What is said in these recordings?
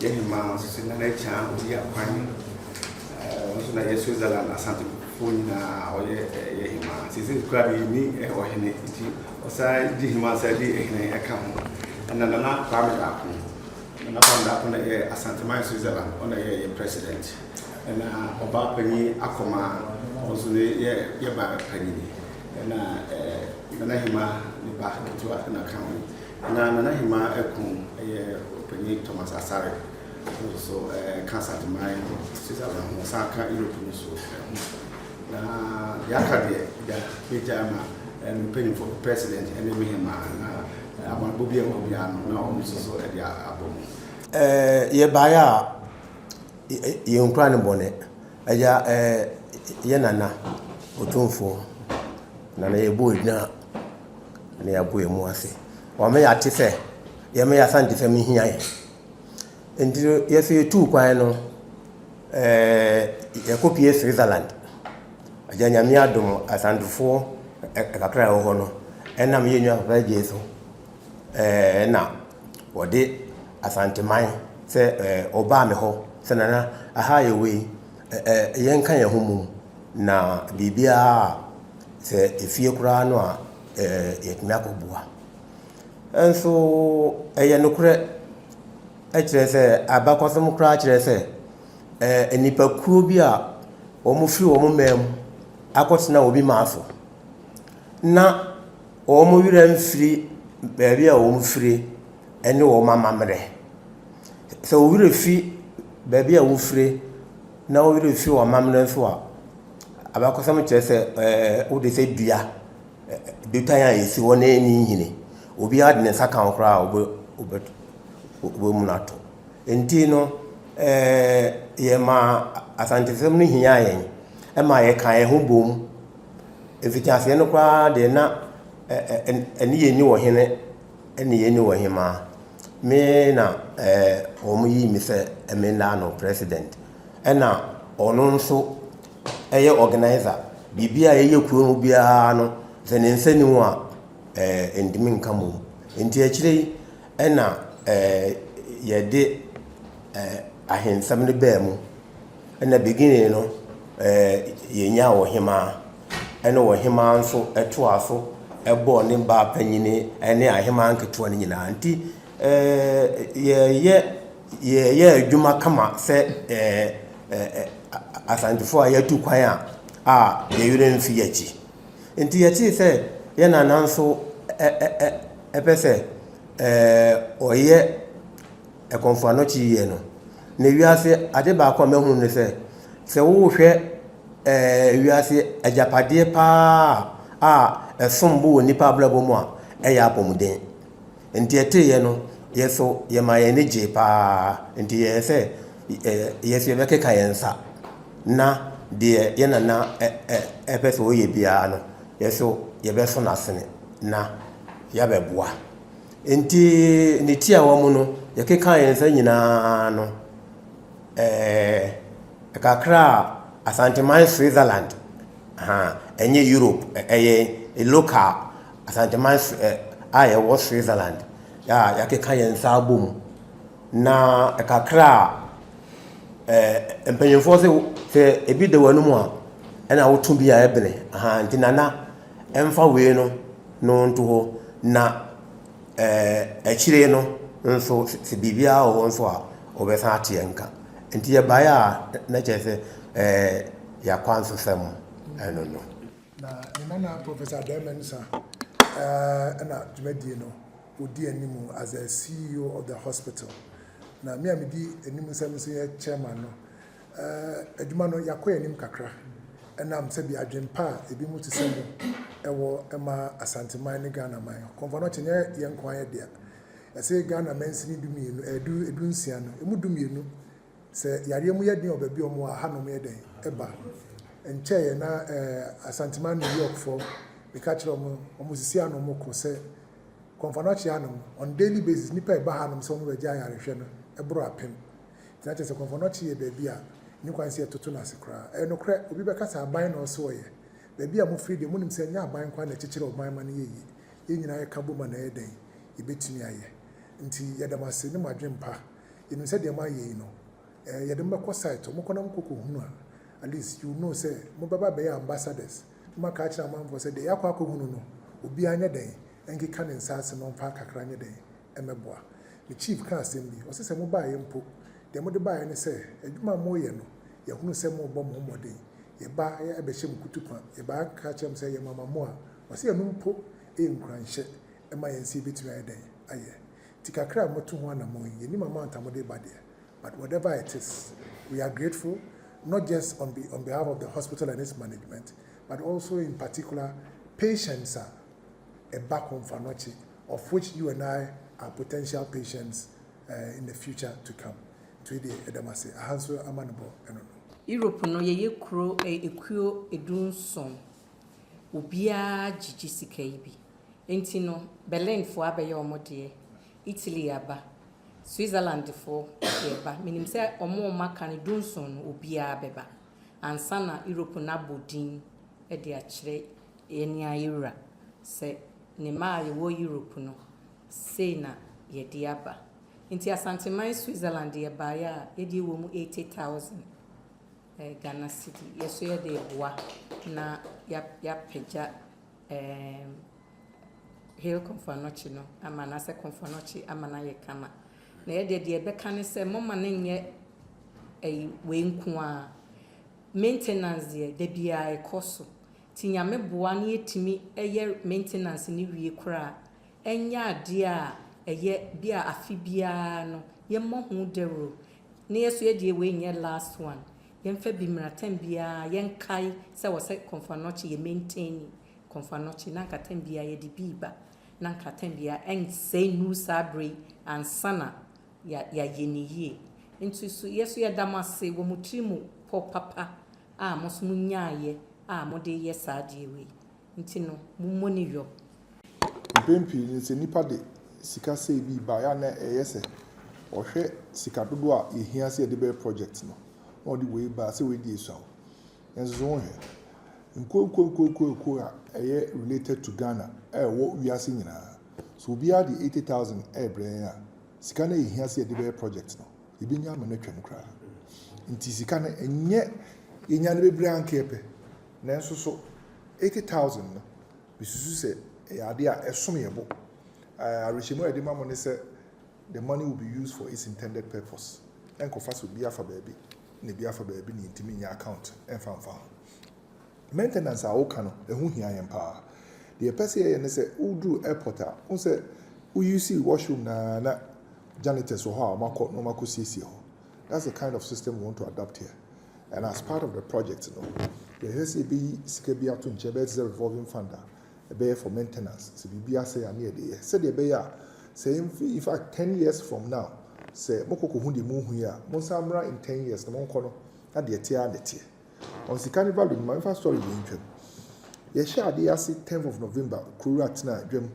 Yehima, Sinanacha, Yapan, Switzerland, Asanteman or Yehima. Since it's crabby me or Henny, or side Jihima said, a account, and then not private apple. And upon that, on Asanteman Switzerland, on a president. And about Penny Akoma, also the Yaba Penny. And Nanahima, the back to an account. And Nanahima, Penny Thomas Asari. So, cancer to my Switzerland, Osaka, Opemsuo. Now, the Academy, the Pijama, and paying for the president, and the man, I'm a Bobby and Obiano, now also at the album. Ye buy you crying bonnet. Yenana, Otumfo, Nana boy now, near Boy Moise. Or may I say, ye may asante me here. And yes, you too, Quino, a copy of Switzerland. A Janyamiadum, as and before, a cry of honor, and I'm union of Vegeso. Now, what did Asanteman say, Obameho, Senana, a highway, a young kind of home. Now, Bibia say, if you crown or it Makobua. And so, a yanocret. Say, Abacosum Cratch, say, a nipper crubia, or Mufu or Mum, Acosna will be master. Na, or Muram free, baby, or free, and no mamma. So we refee, baby, or free, now we refuse a mamma and so. Abacosum say, what they say, dear, Butaya is one name, will be hard in a second crowd. Womunato. Intino, Yema Asanteman here, and my kind of boom. If it has any crowd, they're not and ye knew him, and ye knew him. Me na, Omi, Mr. Emendano, president. And now, on so a organizer, Bibia, a Kubiano, then in Senua, in Dimincamu. In THD, and now. Ye did I him some the bear and the beginning, ye now hima, and over him so a twasso, a born in bar penny, and near him uncle 20 auntie. Ye, Juma Kama said, as and before I too quiet, they wouldn't fear ye. And T.H. said, Yana Nanso, a pesse. Or ye a confornochi yeno. Neviase Adeba Comehun say, so we are say a Japade pa a sumbu nipa blabomo a yapomuden. And Tiate yeno, yes, so ye my energy pa, and Tia say, yes, you make a cayensa. Na, dear Yenana, a peso ye piano, yes, so ye best on us na yabebois. Inti nitia wamuno yakeka yense nyina no kakra Asanteman Switzerland enye Europe a local Asanteman was Switzerland yakeka yense abum na kakra empenyefo se ebi de wanu a na wotu bia ebene nti nana emfa we no nto ho na a chile no, so Sibibia or so, or Besatianka. And dear Baya, Nature, Yaquanso Sam, I don't know. Now, Professor Demensa, and Medino, who dear Nimu as a CEO of the hospital. Now, me and Nimu Samuel chairman, Edumano Yakwe Nim Kakra, and I'm Sebi Ajimpa, a bimu to send ewo Emma Asanteman Ghana mine. Confornoche young quiet there. I say Ghana mensini do me do edunsiano. Emu do me say Yariamu yadi or baby or more Hano Mede Eba. And chair na Asanteman New York for the catcher of Musiciano Moko say Confornochianum on daily basis Nipa Bahanum somewhere Jaya Rishana, a bro pim. That is a Confornochi baby. You can see a tutuna secra. And no crack, we become a buying or so. Baby, I'm free the moon saying, yeah, buying quite a teacher of my money. In a cabo man a day, you bet me. Until Yadama cinema dream pa. You said the money, you the Mako site, or Mokonam Kuku, at least you know, say, Mobaba Bay ambassadors. Makacha man was said the Aquaco Huno, Ubianya day, and get cannon sass and on Parker Crania day, and Meboa. The chief can't send me, or say, Mobile impo, the mother buy and say, a Juma Moyano, Yahuno say more bomb more day. Ye buy a Besham Kutupa, a bag catch him say, Mamma Moa, or see a numpo, aim cranch, and my NC between a day. Aye. Tika crab more to one among you, Nima Mount Amode Badia. But whatever it is, we are grateful, not just on behalf of the hospital and its management, but also in particular, patients are a back home for Nochi, of which you and I are potential patients in the future to come. To the Edamase, Ahanso Amanabo, and Europe no ye kro ekuo edunson obia jiji sika ibi enti no Berlin fo abaye omode Italy aba Switzerland fo eba minim se omo maka ne dunson obia beba ansana Europe na bodin e de a kire eni ayura se ne ma ye wo Europe no se na ye de aba enti Asanteman Switzerland ye ba ya ye de wo mu 80,000 Ghana City. Yes, we are the boa na ya peja hill confanochi no amana se confanochi amana ye kama na ye de beka ne se mama ne nye we nku a maintenance ye de bia e koso tinya me boa na yetimi eye maintenance ni wie kra enya ade a eye bia afi bia no ye mo hu dero na yeso ye de we nye last one yemfa bi mratem bia yenkai se wo se confanochi ye maintain confanochi na katem bia ye di biba na katem bia en say nu sabre ansana ya yeniye ntu so yeso ye damase wo mutrimu po papa a moso munyaaye a mode ye saade we ntino mummoni yo mpempi ni se nipa de sika se bi ba ya na eyese ohwe sika dodo a ehia se de be project no all the way back say we dey so enzo he nko a related to Ghana wo wiase nyina so obi a the 80,000 brand a sika na ehia se de be project no ebinya ma na twam kra nti sika na enye enya na bebre ankepe na enso so 80,000 no bisusu se ade a esom yebo arishimo ede ma mo ne se the money will be used for its intended purpose enko fa so bia fa baby ne bia fa baby ni intimi nya account enfamfa maintenance a woka no ehu hia yen pa the person here ne se udu airport a won se we use washroom na janitors so how makọ no makọ siesie ho that's the kind of system we want to adopt here and as part of the project you know the SAB sika bia to nche be revolving fund be for maintenance so bibia say ane de say the be say in fact 10 years from now say mokoko hu de mu hu ya mon samra in 10 years no monko no na de tie ade tie on sikani value my first story dey ntwam ye sha de ase 10th of November kurat na dwam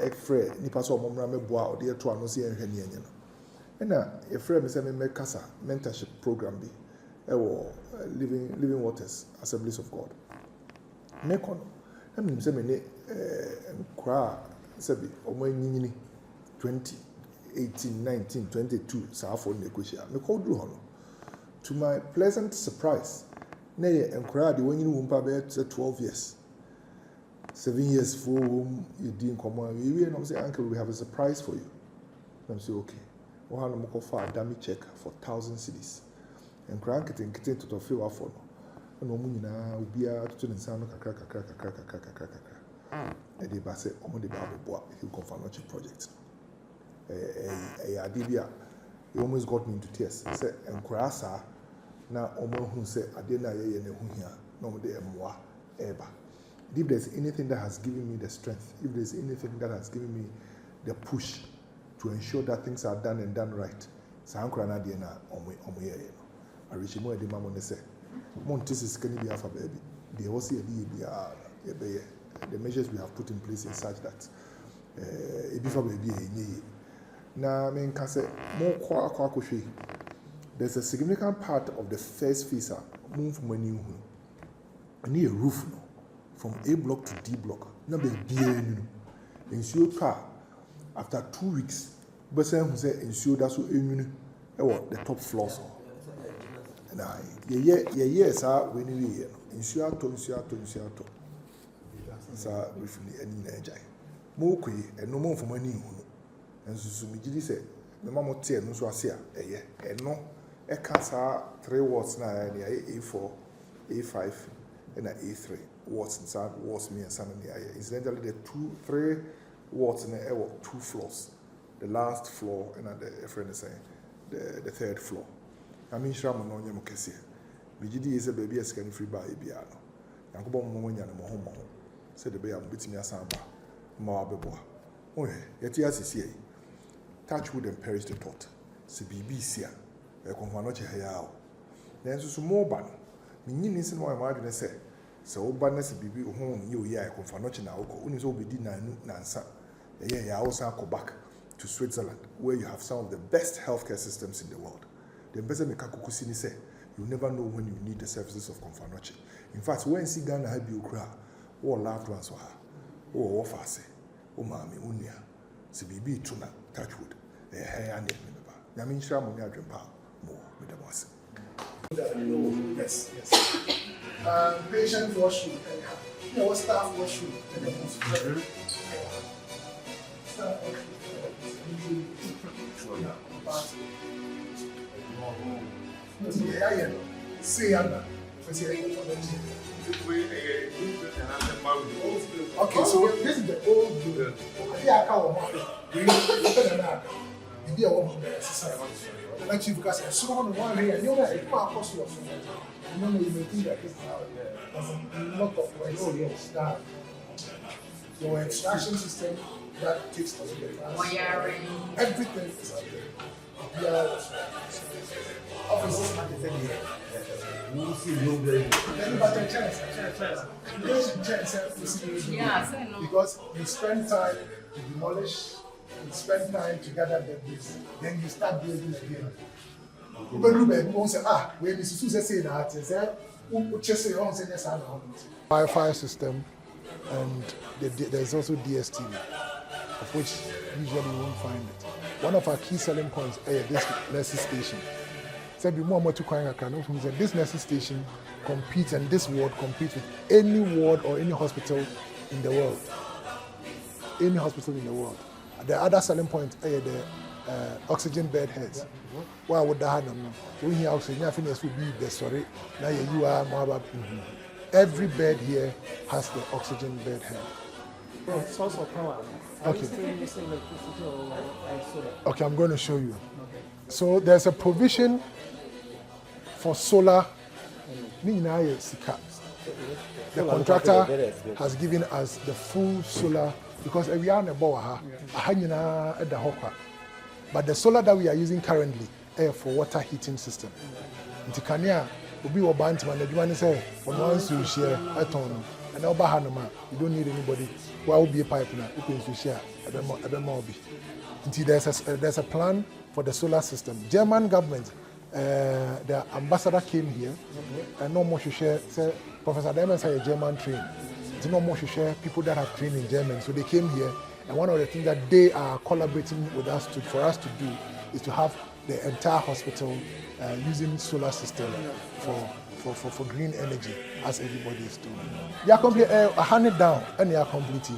ekfre nipa so omomra meboa o de to ano se enhwe ne enye no na efre me se me kasa mentorship program bi ewo living waters assemblies of God me kono na me se me ne nkra se bi omo anyini 20 18, 19, 22, Safo Nekosia. Me called Ruhono. To my pleasant surprise, nay, encouraged when you wumpa be 12 years. 7 years for whom you didn't come on. We and I say, Uncle, we have a surprise for you. And I say, okay. We have to for a dummy check for 1,000 cedis. And crank it and get it to fill up for no. And Omuna will be out to the sound of a crack. And they say, Omo de Babu, he'll confirm a project. Adibia, he almost got me into tears. Say, enkrasa na omo hu say ade na ye ne hu hia no mo de emwa eba. If there's anything that has given me the strength, if there's anything that has given me the push to ensure that things are done and done right, sa ankra na de na omo ye no. Arishimo ede mamo ne say, montis is can be afa baby. The was ye be the measures we have put in place is such that ebifa baby enye. Na me nka say mo kwa akwa there's a significant part of the first phase move from any hu ani a roof no from A block to D block na be bia nu nsuo pa after 2 weeks Bese hu say nsuo da so enwunu e wo the top floors. Na ye sa we ni ye no nsuo ato sa briefly ani na agya mo koyi eno mo mfoma ni hu no enso so mi gidi say me ma mo te eno so ase a eye eno e ka sa 3 watts na ya ni A4 A5 and A3 watts inside watts me and son in the area. Incidentally, the 3 watts in the air 2 floors. The last floor and the friend is saying the 3rd floor. I mean, Shram no nyam kese. Bigidi is a baby as can free by Ibiano. Yankobo mo nya no ho. Said the baby am bitimi asamba. Ma bebo. Oh yeti asisi. Touch wood and perish the thought. Se BBC a konfano che hayao. Then so mo ban. Minni sin mo ma adwene say so oba na se bibi ho ye oyi a konfano che na woko. Uni so obedi nansa. Yeah, also go back to Switzerland, where you have some of the best healthcare systems in the world. The best make kukusini say you never know when you need the services of Konfanoche. In fact, when see Ghana have you cry, or loved ones or or office, or mammy, unia, CBB tuna, touchwood, a hair and the Yamin Shamunia Jumpa, more with the boss. Yes. Patient washroom, staff washroom, Okay, so this is the old building. Actually, because I saw on one here, you know, it's not possible. You know, you may think that there's a lot of ways that your extraction system that takes us away. Everything is up there. Offices are the thing here. Because you spend time to demolish, you spend time to gather the bricks, then you start building again. Wi-Fi system, and there's also DSTV, of which usually you won't find it. One of our key selling points is this nursery station. So this nursery station competes, and this ward competes with any ward or any hospital in the world. Any hospital in the world. The other selling point is the oxygen bed heads. Why would that happen? When you oxygen, I think this will be the story. Now you are more. Every bed here has the oxygen bed head. Source of power. Okay. Using electricity or solar? Okay, I'm going to show you. So there's a provision for solar. The contractor has given us the full solar because we are in a boa, at the hopper. But the solar that we are using currently is for water heating system. In Tikania, we will buy man. The one say, once you share a ton, and over Hanama, you don't need anybody. Why will be a pipe now? You can share a bit more. There's a plan for the solar system. German government, the ambassador came here, and no more should share. Say, Professor Diamond said a German train. No more should share people that have trained in German. So they came here, and one of the things that they are collaborating with us for us to do is to have the entire hospital using solar system for green energy, as everybody is doing. They are complete, hand it down, and they are completely.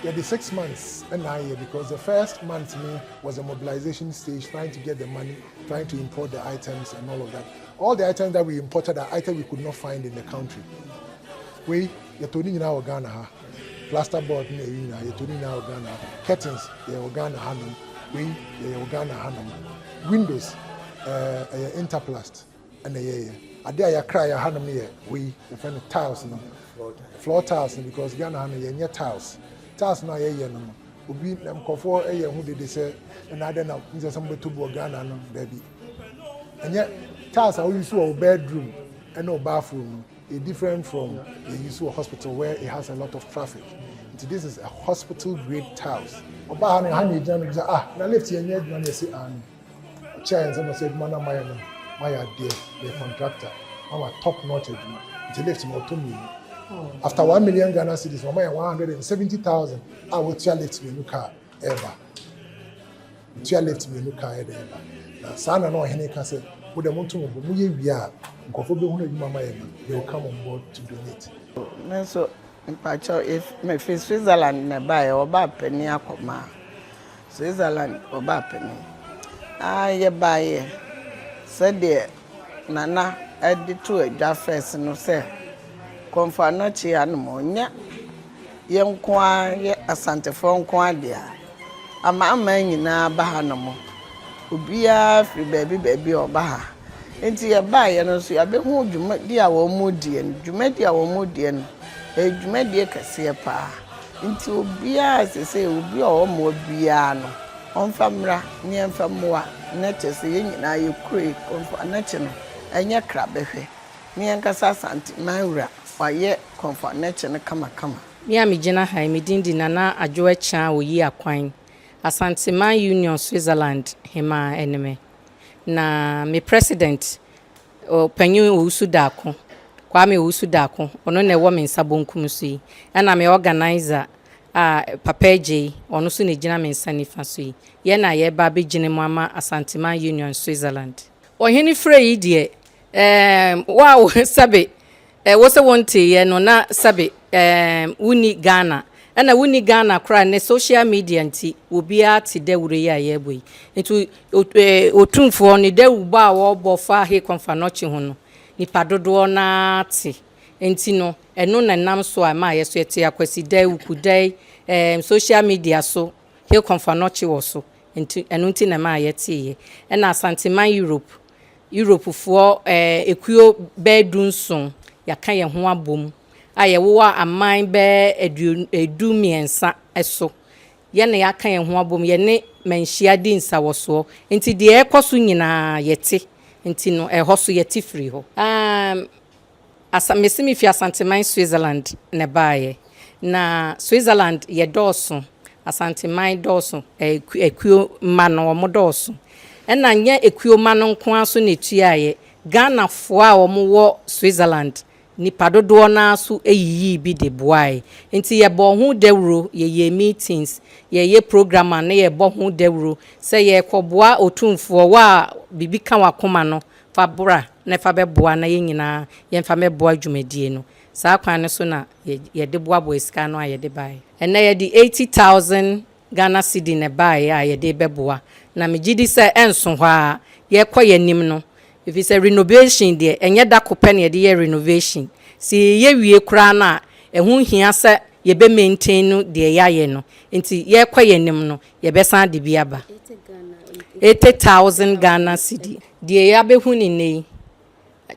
Yeah, the 6 months and I year because the first month to me was a mobilization stage, trying to get the money, trying to import the items and all of that. All the items that we imported are items we could not find in the country. You're turning in our Ghana, plasterboard, you're turning in our Ghana, curtains, you're Ghana Hanum, you're Ghana Hanum, windows, Interplast, and I dare you cry a Hanum here, we find the tiles, floor tiles, because Ghana Hanum, you're tiles. Tiles now, no be them for a year who did they say, and I don't know, there's somebody to Ghana, baby. And yet, tiles are used to a bedroom and no bathroom. It's different from the use of a hospital where it has a lot of traffic. This is a hospital-grade tiles. Now left here, and they say, chair and someone said, "Man, my dear, the contractor, I'm a top-notch." They left him out to me. After 1 million Ghana cedis, 170,000, I will chair lift me in the car ever. tua left me no kan de na saa na ɔhene ka sɛ wo de monto mo mu ye wi a nkɔfo be hu na adwuma ma yɛ na they will come on board to donate. So, in Pacho, if me fi Switzerland ne buy or ba penny akoma. Switzerland or ba penny. Ye buy said there Nana add to a da first no say. Comfort no chi animal nya. Young kwa ye asante phone kwa dia. Ama nyina ba ha no mo. Obia free baby oba ha. Enti ye ba ye no so ya be hu dwuma di a wo mu die no. Dwuma di a wo mu die no. Dwuma die kase pa. Enti obia sese obi o mo bia no. Onfamra ni enfamwa na chese ye nyina ye kure konfa na che no. Enye kra behwe. Ni enkasa Asanteman wura wa ye konfa na che no kama. Me amigina ha me dindi Nana Adwoa Chan oyi akwan. Asanteman Union Switzerland hema eneme. Na me president Opemsuo Owusudako Kwame Owusudako ono na ewo me nsabonkum so yi na me organizer Papa J ono so na gina me nsanifa so yi ye na ye ba be gine mu ama Asanteman Union Switzerland ohini frey die wow sabe wo se wonte ye no na sabe uni Ghana na wuni Ghana kra ne social media nti obia ti de wure ya ye boy nti otumfo ni de uba wo bofa he konfanochi ho no nipa dodo na ti nti no eno na nam so ama ye so ete akwasi dai ukudai social media so he konfanochi wo so nti eno nti na ma ye ti ye na Asanteman Europe fo ekuo bedunson yaka ye ho abom aye wo aman be edu miensa eso ye na yaka ye ho abom ye ne manhia di nsa wo so nti de ekoso nyina yete nti no ehoso yete free ho mesimi fi Asanteman Switzerland ne baaye na Switzerland ye doso Asanteman doso ekuo mano wo doso na nya ekuo mano nko aso ne tuaye Ghana fo a wo wo Switzerland nipa dodo na so eyiyi bi de boai nti ye bo hu dewro ye meetings ye program na ye bo hu dewro se ye koboa otumfo wa bibi kan wakoma no fa bra na fa beboa na ye nyina ye mfa meboa dwumadie no saa kwan ne so na ye de boa boiska no aye de bai na ye di 80,000 Ghana cedi ne bai a ye de beboa na megidi se enso hwa ye koye nim no. If it's a renovation there, and yet that company the renovation. See ye we kra na ehun hia se ye be maintain the yaye no. Enti ye kwaye nim no ye be san de biaba. 80,000 Ghana cedi. The ya be huni nei.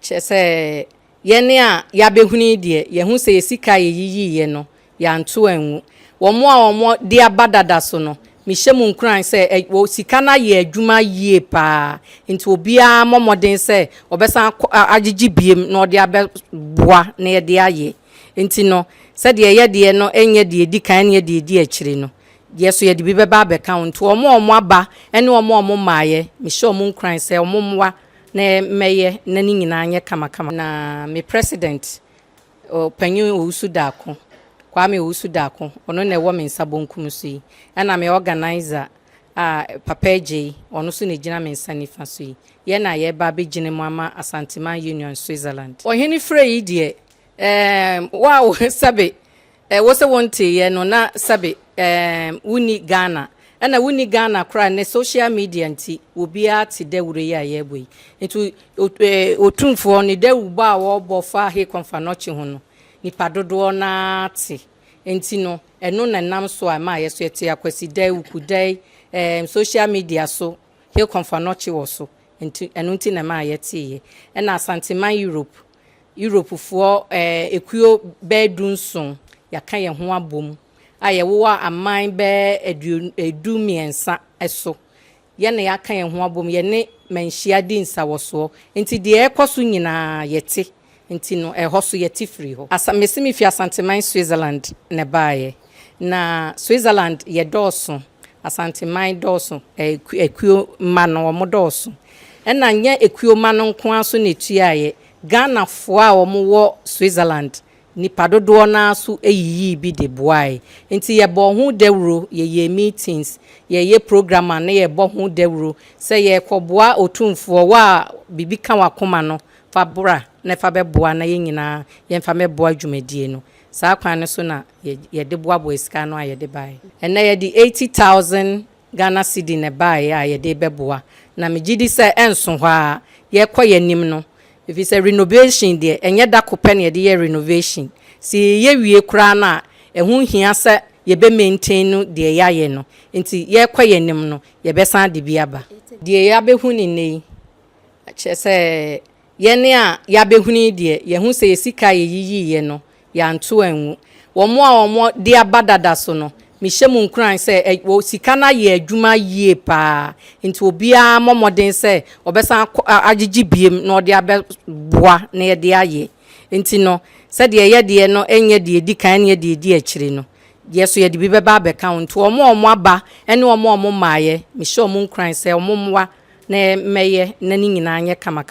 Che se ye ne a ya be huni de ye hu se sika ye yiyi ye no ya nto anwu. Womo de abadada so no. Mishemu nkran se wo sika na ye adwuma yie pa nti obia momoden se obesa agigi biem na ode abeboa na ye de aye nti no se de ye de no enye de di kan na ye de di akire no ye so ye de bi beba abeka nti omo aba ene omo maaye mishemu nkran se omo mwa na meye na ni nyina anye kama na me president Opemsuo Owusudako Kwame Owusudako ono na ewo me nsabonkum so yi na me organizer Papa J ono so na gina me nsanifa so yi ye na ye ba be gine mu ama Asanteman Union Switzerland ohini frey die wow sabe wo se wonte ye no na sabe uni Ghana na wuni Ghana kra ne social media nti obia ti de wure ya ye boy nti otumfo ni de uba wo bofa he konfanochi ho no nipa dodo na ti enti no eno na nam so ama ye so ete akwasi dai ukudai social media so he konfanochi wo so enti eno nti na ma ye ti ye na Asanteman Europe fo ekuo bedunson yaka ye ho abom aye wo aman be edu miensa eso ye na yaka ye ho abom ye ne manhia di nsa wo so enti de ekoso nyina yete nti no ehoso yete free ho mesimi fi Asanteman Switzerland ne baaye na Switzerland ye doso Asanteman doso ekuo mano mo doso na nya ekuo mano nko aso ne tuaye Ghana fo a wo Switzerland nipa dodoɔ na so eyiyi bi de boae nti ye bo ho dawuro ye meetings ye program na ye bo ho dawuro sɛ ye kɔboa otumfoɔ wa bibi ka wakoma no fa bra na fa bɛboa na ye nyina ye mfa mɛboa dwumadie no saa kwan ne so na ye de boa esika no a ye de bae ɛna ye de 80,000 Ghana cedi ne bae a ye de bɛboa na me gidi sɛ enso hɔ a ye kɔ ye nim no. If it's a renovation there, and yet that company the renovation. See ye we kura na ehun hia se ye be maintain the yaye no. Nti ye kwa ye nim no ye be san de biaba. The ya be hu ni nei. Che se ye ne a ya be hu ni de ye hu se ye sika ye yiyi ye no ya nto anwu. Wo mo de abadada so no. Mi shemu nkran se wo sika na ye adwuma yie pa nti obia momoden se obesan agigi biem na ode abeboa na ye de aye nti no se de ye de no enye de di kan ne de di akire no ye so ye de bi beba abeka nti omo aba ene omo maaye mi she omo nkran se omo mwa na meye na ni nyina anye kama